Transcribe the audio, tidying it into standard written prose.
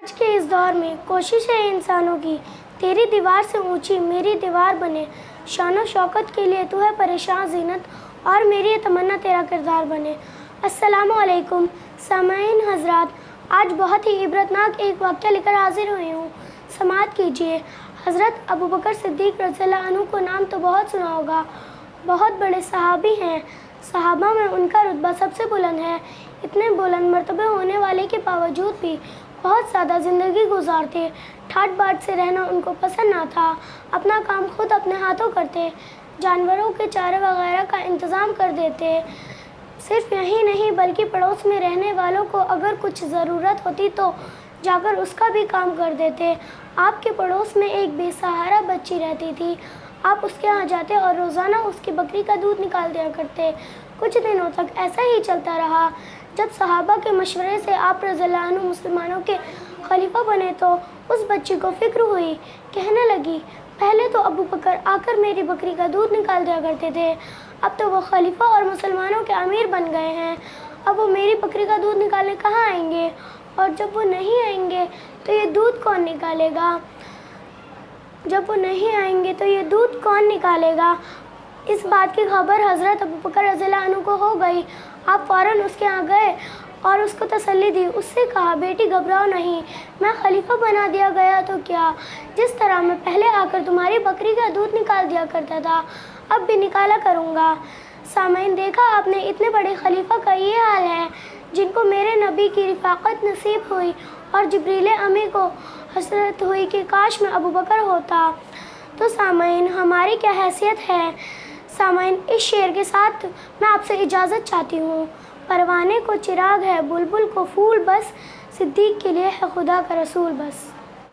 آج کے اس دور میں کوشش ہے انسانوں کی تیری دیوار سے اونچی میری دیوار بنے، شان و شوکت کے لیے تو ہے پریشان زینت اور میری یہ تمنا تیرا کردار بنے۔ السلام علیکم سامعین حضرات، آج بہت ہی عبرتناک ایک واقعہ لے کر حاضر ہوئی ہوں، سماعت کیجیے۔ حضرت ابوبکر صدیق رضی اللہ عنہ کو نام تو بہت سنا ہوگا، بہت بڑے صحابی ہیں، صحابہ میں ان کا رتبہ سب سے بلند ہے۔ اتنے بلند مرتبے ہونے والے کے باوجود بھی بہت سادہ زندگی گزارتے، ٹھاٹ باٹ سے رہنا ان کو پسند نہ تھا، اپنا کام خود اپنے ہاتھوں کرتے، جانوروں کے چارے وغیرہ کا انتظام کر دیتے۔ صرف یہی نہیں بلکہ پڑوس میں رہنے والوں کو اگر کچھ ضرورت ہوتی تو جا کر اس کا بھی کام کر دیتے۔ آپ کے پڑوس میں ایک بے سہارا بچی رہتی تھی، آپ اس کے ہاں جاتے اور روزانہ اس کی بکری کا دودھ نکال دیا کرتے۔ کچھ دنوں تک ایسا ہی چلتا رہا۔ جب صحابہ کے مشورے سے آپ رضی اللہ عنہ مسلمانوں کے خلیفہ بنے تو اس بچی کو فکر ہوئی، کہنے لگی، پہلے تو ابو بکر آ کر میری بکری کا دودھ نکال دیا کرتے تھے، اب تو وہ خلیفہ اور مسلمانوں کے امیر بن گئے ہیں، اب وہ میری بکری کا دودھ نکالنے کہاں آئیں گے؟ اور جب وہ نہیں آئیں گے تو یہ دودھ کون نکالے گا؟ اس بات کی خبر حضرت ابوبکر رضی اللہ عنہ کو ہو گئی۔ آپ فوراً اس کے ہاں گئے اور اس کو تسلی دی، اس سے کہا، بیٹی گھبراؤ نہیں، میں خلیفہ بنا دیا گیا تو کیا، جس طرح میں پہلے آ کر تمہاری بکری کا دودھ نکال دیا کرتا تھا اب بھی نکالا کروں گا۔ سامعین، دیکھا آپ نے، اتنے بڑے خلیفہ کا یہ حال ہے جن کو میرے نبی کی رفاقت نصیب ہوئی اور جبریل امی کو حسرت ہوئی کہ کاش میں ابوبکر ہوتا، تو سامعین ہماری کیا حیثیت ہے؟ سامعین، اس شعر کے ساتھ میں آپ سے اجازت چاہتی ہوں۔ پروانے کو چراغ ہے، بلبل کو پھول بس، صدیق کے لیے ہے خدا کا رسول بس۔